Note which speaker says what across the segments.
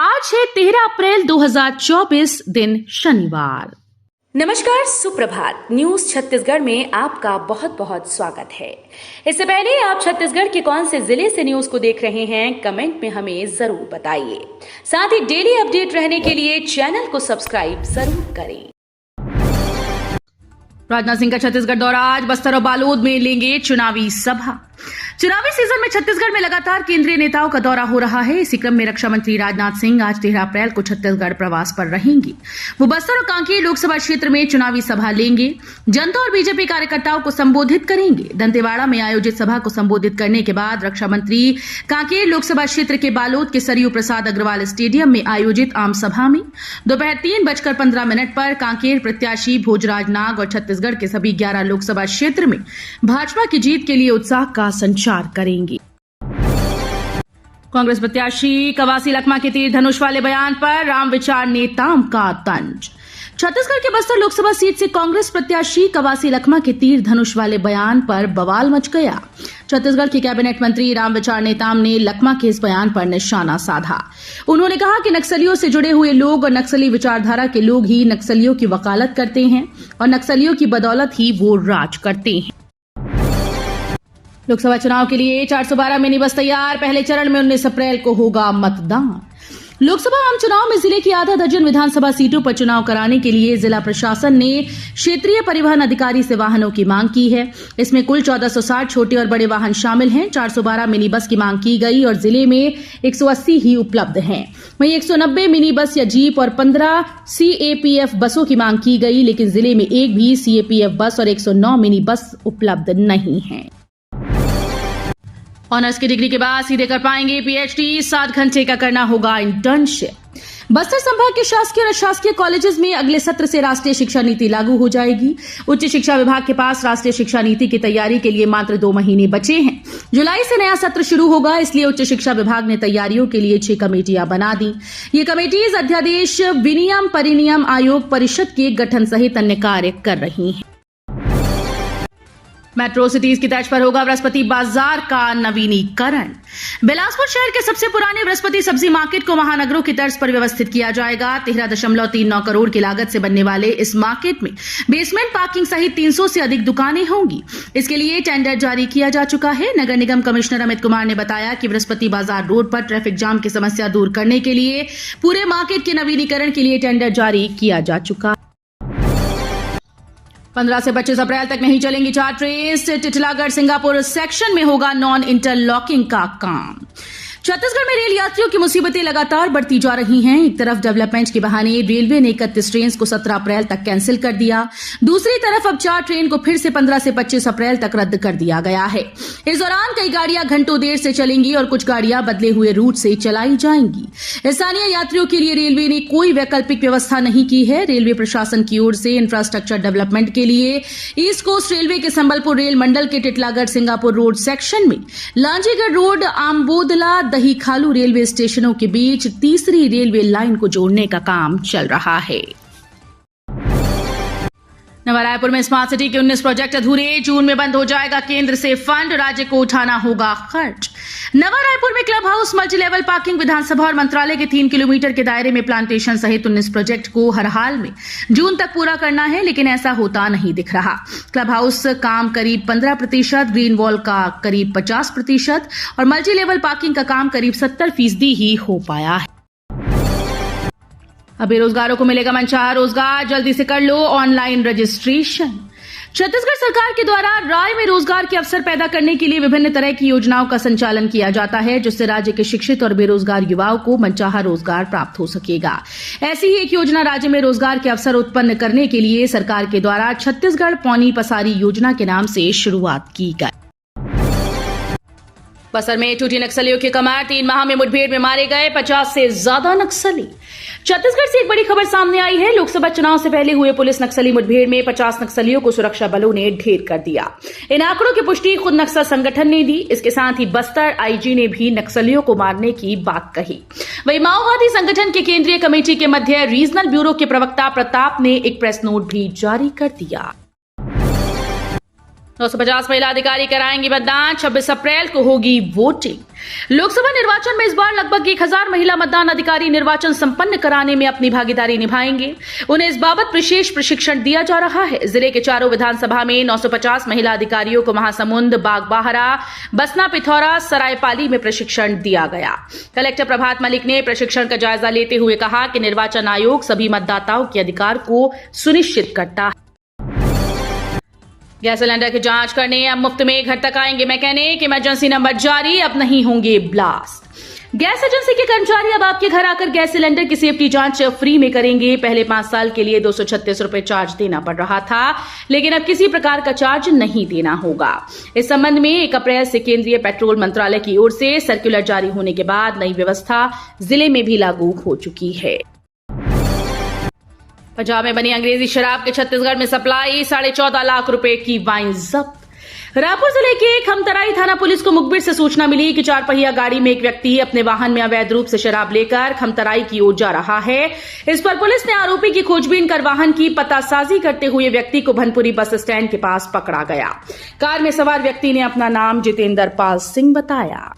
Speaker 1: आज है 13 अप्रैल 2024 दिन शनिवार।
Speaker 2: नमस्कार, सुप्रभात। न्यूज छत्तीसगढ़ में आपका बहुत बहुत स्वागत है। इससे पहले आप छत्तीसगढ़ के कौन से जिले से न्यूज को देख रहे हैं, कमेंट में हमें जरूर बताइए। साथ ही डेली अपडेट रहने के लिए चैनल को सब्सक्राइब जरूर करें।
Speaker 1: राजनाथ सिंह का छत्तीसगढ़ दौरा। आज बस्तर और बालोद में लेंगे चुनावी सभा। चुनावी सीजन में छत्तीसगढ़ में लगातार केंद्रीय नेताओं का दौरा हो रहा है। इसी क्रम में रक्षा मंत्री राजनाथ सिंह आज 13 अप्रैल को छत्तीसगढ़ प्रवास पर रहेंगे। वो बस्तर और कांकेर लोकसभा क्षेत्र में चुनावी सभा लेंगे, जनता और बीजेपी कार्यकर्ताओं को संबोधित करेंगे। दंतेवाड़ा में आयोजित सभा को संबोधित करने के बाद रक्षा मंत्री कांकेर लोकसभा क्षेत्र के बालोद के सरयू प्रसाद अग्रवाल स्टेडियम में आयोजित आम सभा में दोपहर 3:15 पर कांकेर प्रत्याशी भोजराज नाग और छत्तीसगढ़ के सभी 11 लोकसभा क्षेत्र में भाजपा की जीत के लिए उत्साह का संचार करेंगे। कांग्रेस प्रत्याशी कवासी लखमा के तीर धनुष वाले बयान पर राम विचार नेताओं का तंज। छत्तीसगढ़ के बस्तर लोकसभा सीट से कांग्रेस प्रत्याशी कवासी लखमा के तीर धनुष वाले बयान पर बवाल मच गया। छत्तीसगढ़ के कैबिनेट मंत्री राम विचार नेताम ने लखमा के इस बयान पर निशाना साधा। उन्होंने कहा कि नक्सलियों से जुड़े हुए लोग और नक्सली विचारधारा के लोग ही नक्सलियों की वकालत करते हैं और नक्सलियों की बदौलत ही वो राज करते हैं। लोकसभा चुनाव के लिए 412 मिनी बस तैयार। पहले चरण में 19 अप्रैल को होगा मतदान। लोकसभा आम चुनाव में जिले की आधा दर्जन विधानसभा सीटों पर चुनाव कराने के लिए जिला प्रशासन ने क्षेत्रीय परिवहन अधिकारी से वाहनों की मांग की है। इसमें कुल 1460 छोटे और बड़े वाहन शामिल हैं। 412 मिनी बस की मांग की गई और जिले में 180 ही उपलब्ध हैं। वहीं 190 मिनी बस या जीप और 15 CAPF बसों की मांग की गई, लेकिन जिले में एक भी CAPF बस और 109 मिनी बस उपलब्ध नहीं है। ऑनर्स की डिग्री के बाद सीधे कर पाएंगे PhD। 7 घंटे का करना होगा इंटर्नशिप। बस्तर संभाग के शासकीय और अशासकीय कॉलेजेस में अगले सत्र से राष्ट्रीय शिक्षा नीति लागू हो जाएगी। उच्च शिक्षा विभाग के पास राष्ट्रीय शिक्षा नीति की तैयारी के लिए मात्र 2 महीने बचे हैं। जुलाई से नया सत्र शुरू होगा, इसलिए उच्च शिक्षा विभाग ने तैयारियों के लिए 6 कमेटियां बना दी। ये कमेटीज अध्यादेश, विनियम, परिनियम आयोग, परिषद के गठन सहित अन्य कार्य कर रही हैं। मेट्रो सिटीज की तर्ज पर होगा बृहस्पति बाजार का नवीनीकरण। बिलासपुर शहर के सबसे पुराने बृहस्पति सब्जी मार्केट को महानगरों की तर्ज पर व्यवस्थित किया जाएगा। 13.39 करोड़ की लागत से बनने वाले इस मार्केट में बेसमेंट पार्किंग सहित 300 से अधिक दुकानें होंगी। इसके लिए टेंडर जारी किया जा चुका है। नगर निगम कमिश्नर अमित कुमार ने बताया कि बृहस्पति बाजार रोड पर ट्रैफिक जाम की समस्या दूर करने के लिए पूरे मार्केट के नवीनीकरण के लिए टेंडर जारी किया जा चुका। 15 से 25 अप्रैल तक नहीं चलेंगी 4 ट्रेन। टिटलागढ़ सिंगापुर सेक्शन में होगा नॉन इंटरलॉकिंग का काम। छत्तीसगढ़ में रेल यात्रियों की मुसीबतें लगातार बढ़ती जा रही हैं। एक तरफ डेवलपमेंट के बहाने रेलवे ने 31 ट्रेन को 17 अप्रैल तक कैंसिल कर दिया। दूसरी तरफ अब 4 ट्रेन को फिर से 15 से 25 अप्रैल तक रद्द कर दिया गया है। इस दौरान कई गाड़ियां घंटों देर से चलेंगी और कुछ गाड़ियां बदले हुए रूट से चलाई जाएंगी। स्थानीय यात्रियों के लिए रेलवे ने कोई वैकल्पिक व्यवस्था नहीं की है। रेलवे प्रशासन की ओर से इंफ्रास्ट्रक्चर डेवलपमेंट के लिए ईस्ट कोस्ट रेलवे के संबलपुर रेल मंडल के टिटलागढ़ सिंगापुर रोड सेक्शन में लांजीगढ़ रोड, आम्बोदला, दही खालू रेलवे स्टेशनों के बीच तीसरी रेलवे लाइन को जोड़ने का काम चल रहा है। नवा रायपुर में स्मार्ट सिटी के 19 प्रोजेक्ट अधूरे। जून में बंद हो जाएगा केंद्र से फंड, राज्य को उठाना होगा खर्च। नवा रायपुर में club house, multi level parking, विधानसभा और मंत्रालय के 3 किलोमीटर के दायरे में प्लांटेशन सहित 19 प्रोजेक्ट को हर हाल में जून तक पूरा करना है, लेकिन ऐसा होता नहीं दिख रहा। क्लब हाउस काम करीब 15%, ग्रीन वॉल का करीब 50% और मल्टी लेवल पार्किंग का काम करीब 70% ही हो पाया है। अब बेरोजगारों को मिलेगा मनचाहा रोजगार। जल्दी से कर लो ऑनलाइन रजिस्ट्रेशन। छत्तीसगढ़ सरकार के द्वारा राज्य में रोजगार के अवसर पैदा करने के लिए विभिन्न तरह की योजनाओं का संचालन किया जाता है, जिससे राज्य के शिक्षित और बेरोजगार युवाओं को मनचाहा रोजगार प्राप्त हो सकेगा। ऐसी ही एक योजना राज्य में रोजगार के अवसर उत्पन्न करने के लिए सरकार के द्वारा छत्तीसगढ़ पौनी पसारी योजना के नाम से शुरुआत की गई। बस्तर में टूटी नक्सलियों की कमर। 3 माह में मुठभेड़ में मारे गए 50 से ज्यादा नक्सली। छत्तीसगढ़ से एक बड़ी खबर सामने आई है। लोकसभा चुनाव से पहले हुए पुलिस नक्सली मुठभेड़ में 50 नक्सलियों को सुरक्षा बलों ने ढेर कर दिया। इन आंकड़ों की पुष्टि खुद नक्सल संगठन ने दी। इसके साथ ही बस्तर IG ने भी नक्सलियों को मारने की बात कही। वहीं माओवादी संगठन के केंद्रीय कमेटी के मध्य रीजनल ब्यूरो के प्रवक्ता प्रताप ने एक प्रेस नोट भी जारी कर दिया। 950 महिला अधिकारी कराएंगे मतदान, 26 अप्रैल को होगी वोटिंग। लोकसभा निर्वाचन में इस बार लगभग 1000 महिला मतदान अधिकारी निर्वाचन संपन्न कराने में अपनी भागीदारी निभाएंगे। उन्हें इस बाबत विशेष प्रशिक्षण दिया जा रहा है। जिले के चारों विधानसभा में 950 महिला अधिकारियों को महासमुंद, बागबाहरा, बसना, पिथौरा, सरायपाली में प्रशिक्षण दिया गया। कलेक्टर प्रभात मलिक ने प्रशिक्षण का जायजा लेते हुए कहा कि निर्वाचन आयोग सभी मतदाताओं के अधिकार को सुनिश्चित करता है। गैस सिलेंडर की जांच करने अब मुफ्त में घर तक आएंगे मैकेनिक। इमरजेंसी नंबर जारी, अब नहीं होंगे ब्लास्ट। गैस एजेंसी के कर्मचारी अब आपके घर आकर गैस सिलेंडर की सेफ्टी जांच फ्री में करेंगे। पहले 5 साल के लिए 236 रुपए चार्ज देना पड़ रहा था, लेकिन अब किसी प्रकार का चार्ज नहीं देना होगा। इस संबंध में 1 अप्रैल से केंद्रीय पेट्रोल मंत्रालय की ओर से सर्कुलर जारी होने के बाद नई व्यवस्था जिले में भी लागू हो चुकी है। पंजाब में बनी अंग्रेजी शराब के छत्तीसगढ़ में सप्लाई, 14.5 लाख रुपए की वाइन जब्त। रायपुर जिले के खमतराई थाना पुलिस को मुखबिर से सूचना मिली कि 4 पहिया गाड़ी में एक व्यक्ति अपने वाहन में अवैध रूप से शराब लेकर खमतराई की ओर जा रहा है। इस पर पुलिस ने आरोपी की खोजबीन कर वाहन की पतासाजी करते हुए व्यक्ति को भनपुरी बस स्टैंड के पास पकड़ा गया। कार में सवार व्यक्ति ने अपना नाम जितेंद्र पाल सिंह बताया।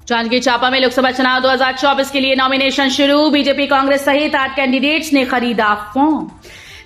Speaker 1: जांजगीर चांपा में लोकसभा चुनाव 2024 के लिए नॉमिनेशन शुरू। बीजेपी, कांग्रेस सहित 8 कैंडिडेट्स ने खरीदा फॉर्म।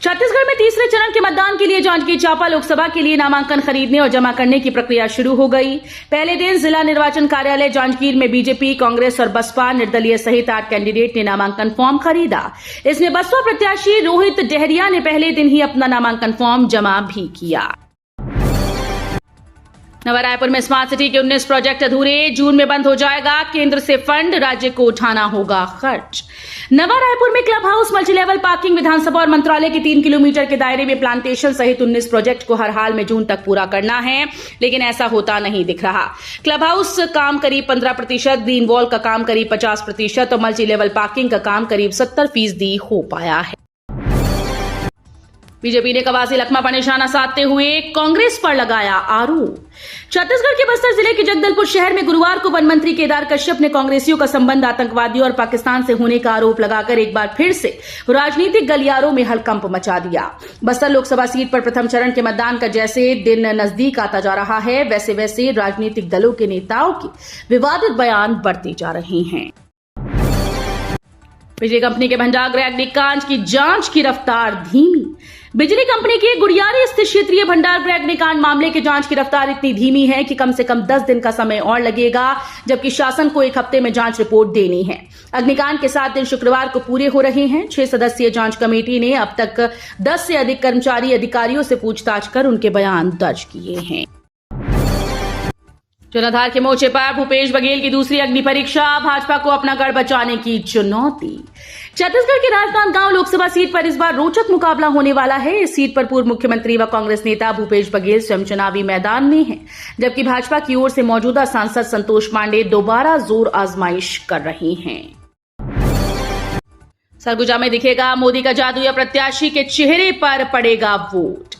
Speaker 1: छत्तीसगढ़ में तीसरे चरण के मतदान के लिए जांजगीर चांपा लोकसभा के लिए नामांकन खरीदने और जमा करने की प्रक्रिया शुरू हो गई। पहले दिन जिला निर्वाचन कार्यालय जांजगीर में बीजेपी, कांग्रेस और बसपा निर्दलीय सहित 8 कैंडिडेट ने नामांकन फॉर्म खरीदा। इसमें बसपा प्रत्याशी रोहित डहरिया ने पहले दिन ही अपना नामांकन फॉर्म जमा भी किया। नवा रायपुर में स्मार्ट सिटी के 19 प्रोजेक्ट अधूरे, जून में बंद हो जाएगा। केंद्र से फंड, राज्य को उठाना होगा खर्च। नवा रायपुर में क्लब हाउस, मल्टीलेवल पार्किंग, विधानसभा और मंत्रालय के 3 किलोमीटर के दायरे में प्लांटेशन सहित 19 प्रोजेक्ट को हर हाल में जून तक पूरा करना है, लेकिन ऐसा होता नहीं दिख रहा। क्लब हाउस काम करीब 15%, ग्रीन वॉल का काम करीब 50% और मल्टीलेवल पार्किंग का काम करीब 70% हो पाया है। बीजेपी ने कवासी लखमा पर निशाना साधते हुए कांग्रेस पर लगाया आरोप। छत्तीसगढ़ के बस्तर जिले के जगदलपुर शहर में गुरुवार को वन मंत्री केदार कश्यप ने कांग्रेसियों का संबंध आतंकवादियों और पाकिस्तान से होने का आरोप लगाकर एक बार फिर से राजनीतिक गलियारों में हड़कंप मचा दिया। बस्तर लोकसभा सीट पर प्रथम चरण के मतदान का जैसे दिन नजदीक आता जा रहा है, वैसे वैसे राजनीतिक दलों के नेताओं के विवादित बयान बढ़ते जा रहे हैं। बिजली कंपनी के भंडार अग्निकांड की जांच की रफ्तार धीमी। बिजली कंपनी के गुड़ियारी स्थित क्षेत्रीय भंडार गृह अग्निकांड मामले की जांच की रफ्तार इतनी धीमी है कि कम से कम 10 दिन का समय और लगेगा, जबकि शासन को 1 हफ्ते में जांच रिपोर्ट देनी है। अग्निकांड के 7 दिन शुक्रवार को पूरे हो रहे हैं। 6 सदस्यीय जांच कमेटी ने अब तक 10 से अधिक कर्मचारी अधिकारियों से पूछताछ कर उनके बयान दर्ज किए हैं। जनाधार के मोर्चे पर भूपेश बघेल की दूसरी अग्नि परीक्षा, भाजपा को अपना गढ़ बचाने की चुनौती। छत्तीसगढ़ के राजनांदगांव लोकसभा सीट पर इस बार रोचक मुकाबला होने वाला है। इस सीट पर पूर्व मुख्यमंत्री व कांग्रेस नेता भूपेश बघेल स्वयं चुनावी मैदान में हैं, जबकि भाजपा की ओर से मौजूदा सांसद संतोष पांडे दोबारा जोर आजमाइश कर रहे हैं। सरगुजा में दिखेगा मोदी का जादू या प्रत्याशी के चेहरे पर पड़ेगा वोट।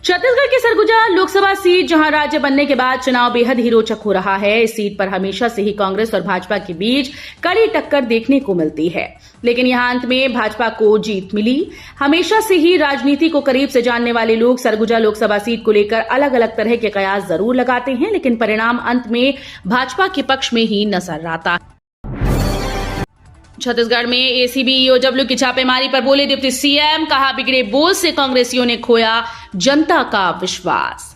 Speaker 1: छत्तीसगढ़ के सरगुजा लोकसभा सीट, जहां राज्य बनने के बाद चुनाव बेहद ही रोचक हो रहा है। इस सीट पर हमेशा से ही कांग्रेस और भाजपा के बीच कड़ी टक्कर देखने को मिलती है, लेकिन यहां अंत में भाजपा को जीत मिली। हमेशा से ही राजनीति को करीब से जानने वाले लोग सरगुजा लोकसभा सीट को लेकर अलग अलग तरह के कयास जरूर लगाते हैं, लेकिन परिणाम अंत में भाजपा के पक्ष में ही नजर आता है। छत्तीसगढ़ में एसीबी ईओडब्ल्यू की छापेमारी पर बोले डिप्टी सीएम, कहा बिगड़े बोल से कांग्रेसियों ने खोया जनता का विश्वास।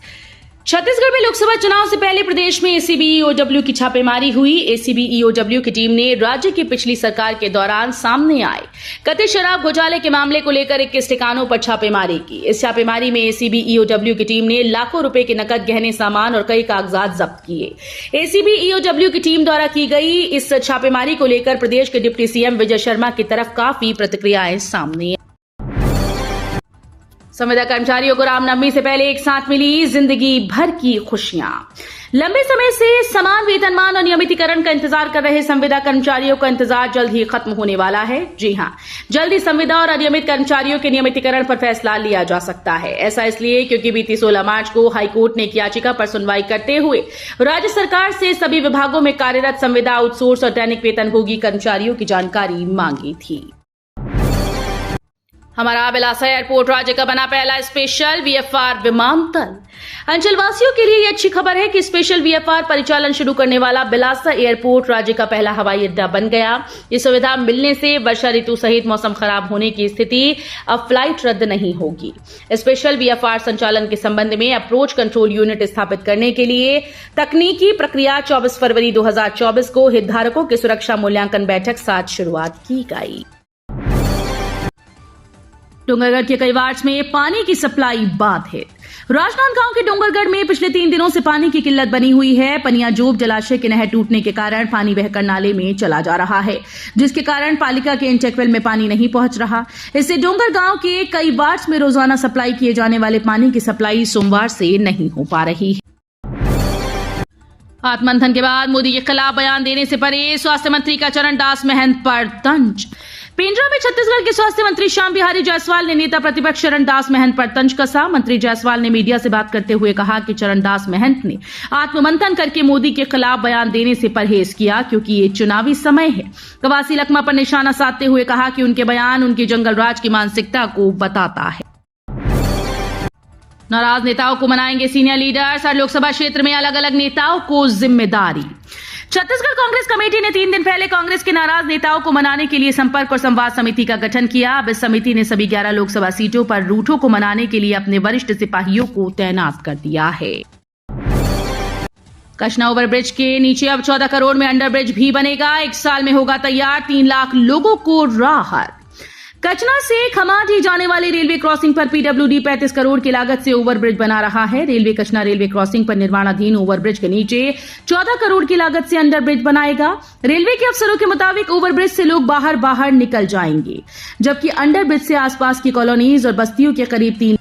Speaker 1: छत्तीसगढ़ में लोकसभा चुनाव से पहले प्रदेश में एसीबी ईओडब्ल्यू की छापेमारी हुई। एसीबी ईओडब्ल्यू की टीम ने राज्य की पिछली सरकार के दौरान सामने आए कथित शराब घोटाले के मामले को लेकर 21 ठिकानों पर छापेमारी की। इस छापेमारी में एसीबी ईओडब्ल्यू की टीम ने लाखों रुपए के नकद, गहने, सामान और कई कागजात जब्त किए। एसीबी ईओडब्ल्यू की टीम द्वारा की गई इस छापेमारी को लेकर प्रदेश के डिप्टी सीएम विजय शर्मा की तरफ काफी प्रतिक्रियाएं सामने। संविदा कर्मचारियों को रामनवमी से पहले एक साथ मिली जिंदगी भर की खुशियां। लंबे समय से समान वेतनमान और नियमितीकरण का इंतजार कर रहे संविदा कर्मचारियों का इंतजार जल्द ही खत्म होने वाला है। जी हां, जल्द ही संविदा और अनियमित कर्मचारियों के नियमितीकरण पर फैसला लिया जा सकता है। ऐसा इसलिए क्योंकि बीती 16 मार्च को हाईकोर्ट ने एक याचिका पर सुनवाई करते हुए राज्य सरकार से सभी विभागों में कार्यरत संविदा, आउटसोर्स और दैनिक वेतनभोगी कर्मचारियों की जानकारी मांगी थी। हमारा बिलासा एयरपोर्ट राज्य का बना पहला स्पेशल वीएफआर विमानतल। अंचलवासियों के लिए ये अच्छी खबर है कि स्पेशल वीएफआर परिचालन शुरू करने वाला बिलासा एयरपोर्ट राज्य का पहला हवाई अड्डा बन गया। ये सुविधा मिलने से वर्षा ऋतु सहित मौसम खराब होने की स्थिति अब फ्लाइट रद्द नहीं होगी। स्पेशल वीएफआर संचालन के संबंध में अप्रोच कंट्रोल यूनिट स्थापित करने के लिए तकनीकी प्रक्रिया 24 फरवरी 2024 को हितधारकों की सुरक्षा मूल्यांकन बैठक साथ शुरुआत की गई। डोंगरगढ़ के कई वार्ड्स में पानी की सप्लाई बाधित। राजनांदगांव के डोंगरगढ़ में पिछले 3 दिनों से पानी की किल्लत बनी हुई है। पनियाजोब जलाशय के नहर टूटने के कारण पानी बहकर नाले में चला जा रहा है, जिसके कारण पालिका के इंटेकवेल में पानी नहीं पहुंच रहा। इससे डोंगरगांव के कई वार्ड्स में रोजाना सप्लाई किए जाने वाले पानी की सप्लाई सोमवार से नहीं हो पा रही है। आत्ममंथन के बाद मोदी के खिलाफ बयान देने से परे स्वास्थ्य मंत्री का चरणदास महंत पर तंज। पेंड्रा में छत्तीसगढ़ के स्वास्थ्य मंत्री श्याम बिहारी जायसवाल ने नेता प्रतिपक्ष चरणदास महंत पर तंज कसा। मंत्री जायसवाल ने मीडिया से बात करते हुए कहा कि चरणदास महंत ने आत्ममंथन करके मोदी के खिलाफ बयान देने से परहेज किया, क्योंकि ये चुनावी समय है। कवासी लखमा पर निशाना साधते हुए कहा कि उनके बयान उनकी जंगल राज की मानसिकता को बताता है। नाराज नेताओं को मनाएंगे सीनियर लीडर्स। हर लोकसभा क्षेत्र में अलग अलग नेताओं को जिम्मेदारी। छत्तीसगढ़ कांग्रेस कमेटी ने 3 दिन पहले कांग्रेस के नाराज नेताओं को मनाने के लिए संपर्क और संवाद समिति का गठन किया। अब इस समिति ने सभी 11 लोकसभा सीटों पर रूठों को मनाने के लिए अपने वरिष्ठ सिपाहियों को तैनात कर दिया है। कचना ओवरब्रिज के नीचे अब 14 करोड़ में अंडरब्रिज भी बनेगा। 1 साल में होगा तैयार। 3 लाख लोगों को राहत। कचना से खमाठी जाने वाली रेलवे क्रॉसिंग पर पीडब्ल्यूडी 35 करोड़ की लागत से ओवरब्रिज बना रहा है। रेलवे कचना रेलवे क्रॉसिंग पर निर्माणाधीन ओवरब्रिज के नीचे 14 करोड़ की लागत से अंडरब्रिज बनाएगा। रेलवे के अफसरों के मुताबिक ओवरब्रिज से लोग बाहर निकल जाएंगे, जबकि अंडरब्रिज से आसपास की कॉलोनीज और बस्तियों के करीब 3